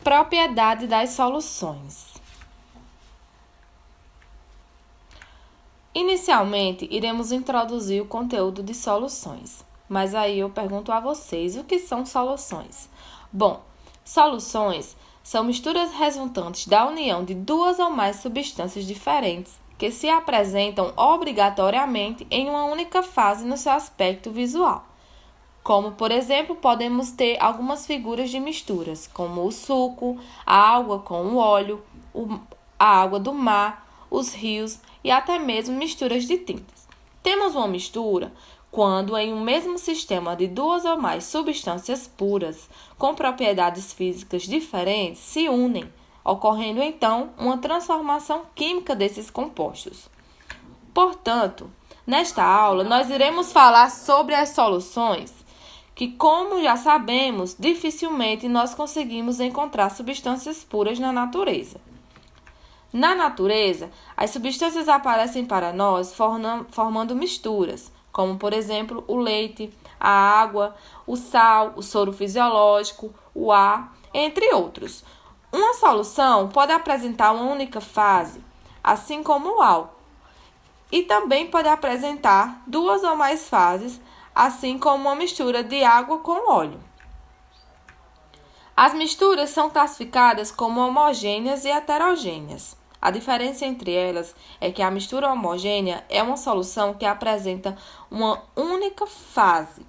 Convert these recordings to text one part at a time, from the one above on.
Propriedade das soluções. Inicialmente, iremos introduzir o conteúdo de soluções, mas aí eu pergunto a vocês, o que são soluções? Bom, soluções são misturas resultantes da união de duas ou mais substâncias diferentes que se apresentam obrigatoriamente em uma única fase no seu aspecto visual. Como, por exemplo, podemos ter algumas figuras de misturas, como o suco, a água com o óleo, a água do mar, os rios e até mesmo misturas de tintas. Temos uma mistura quando em um mesmo sistema de duas ou mais substâncias puras com propriedades físicas diferentes se unem, ocorrendo então uma transformação química desses compostos. Portanto, nesta aula nós iremos falar sobre as soluções, que, como já sabemos, dificilmente nós conseguimos encontrar substâncias puras na natureza. Na natureza, as substâncias aparecem para nós formando misturas, como, por exemplo, o leite, a água, o sal, o soro fisiológico, o ar, entre outros. Uma solução pode apresentar uma única fase, assim como o álcool, e também pode apresentar duas ou mais fases, assim como uma mistura de água com óleo. As misturas são classificadas como homogêneas e heterogêneas. A diferença entre elas é que a mistura homogênea é uma solução que apresenta uma única fase,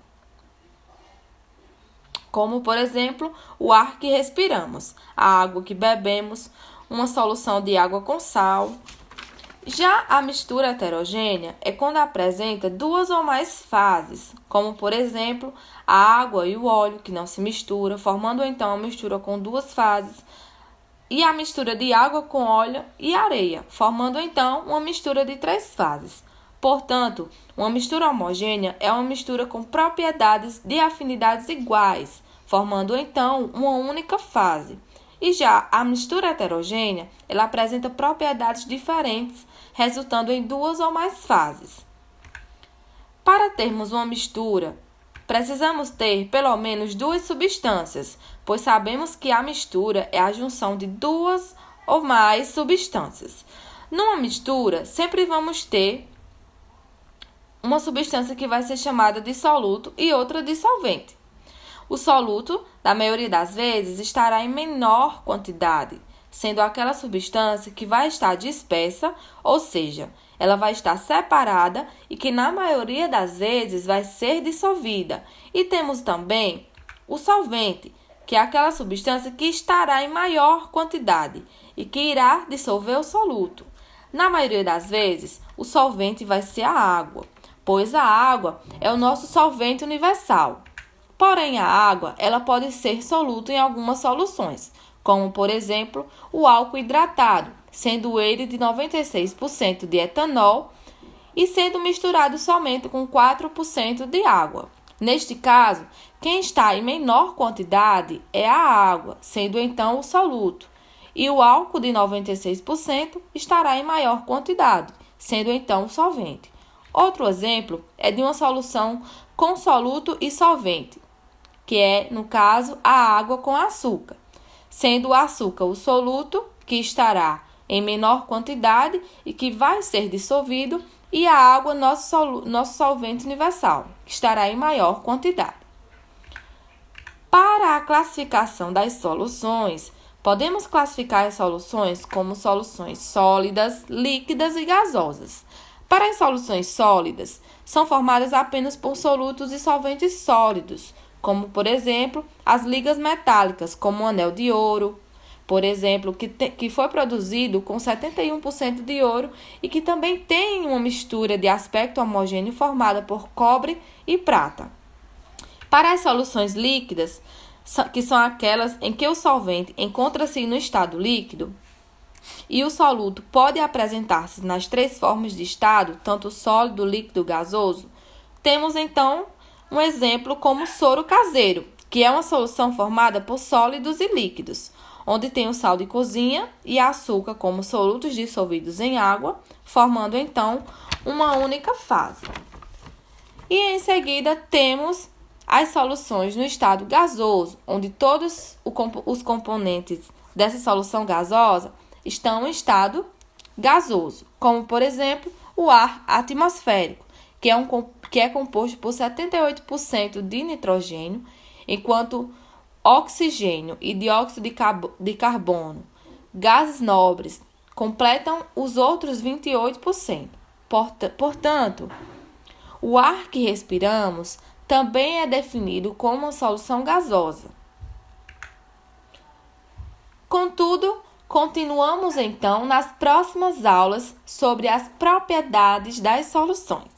como, por exemplo, o ar que respiramos, a água que bebemos, uma solução de água com sal. Já a mistura heterogênea é quando apresenta duas ou mais fases, como, por exemplo, a água e o óleo, que não se misturam, formando então a mistura com duas fases, e a mistura de água com óleo e areia, formando então uma mistura de três fases. Portanto, uma mistura homogênea é uma mistura com propriedades de afinidades iguais, formando então uma única fase. E já a mistura heterogênea, ela apresenta propriedades diferentes, resultando em duas ou mais fases. Para termos uma mistura, precisamos ter pelo menos duas substâncias, pois sabemos que a mistura é a junção de duas ou mais substâncias. Numa mistura, sempre vamos ter uma substância que vai ser chamada de soluto e outra de solvente. O soluto, na maioria das vezes, estará em menor quantidade, sendo aquela substância que vai estar dispersa, ou seja, ela vai estar separada e que na maioria das vezes vai ser dissolvida. E temos também o solvente, que é aquela substância que estará em maior quantidade e que irá dissolver o soluto. Na maioria das vezes, o solvente vai ser a água, pois a água é o nosso solvente universal. Porém, a água ela pode ser soluto em algumas soluções, como, por exemplo, o álcool hidratado, sendo ele de 96% de etanol e sendo misturado somente com 4% de água. Neste caso, quem está em menor quantidade é a água, sendo então o soluto, e o álcool de 96% estará em maior quantidade, sendo então o solvente. Outro exemplo é de uma solução com soluto e solvente, que é, no caso, a água com açúcar, sendo o açúcar o soluto, que estará em menor quantidade e que vai ser dissolvido, e a água, nosso solvente universal, que estará em maior quantidade. Para a classificação das soluções, podemos classificar as soluções como soluções sólidas, líquidas e gasosas. Para as soluções sólidas, são formadas apenas por solutos e solventes sólidos, como, por exemplo, as ligas metálicas, como o anel de ouro, por exemplo, que foi produzido com 71% de ouro e que também tem uma mistura de aspecto homogêneo formada por cobre e prata. Para as soluções líquidas, que são aquelas em que o solvente encontra-se no estado líquido, e o soluto pode apresentar-se nas três formas de estado, tanto sólido, líquido e gasoso, temos então um exemplo como soro caseiro, que é uma solução formada por sólidos e líquidos, onde tem o sal de cozinha e açúcar como solutos dissolvidos em água, formando então uma única fase. E em seguida temos as soluções no estado gasoso, onde todos os componentes dessa solução gasosa estão em estado gasoso, como, por exemplo, o ar atmosférico, que é composto por 78% de nitrogênio, enquanto oxigênio e dióxido de carbono, gases nobres, completam os outros 28%. Portanto, o ar que respiramos também é definido como uma solução gasosa. Contudo, continuamos então nas próximas aulas sobre as propriedades das soluções.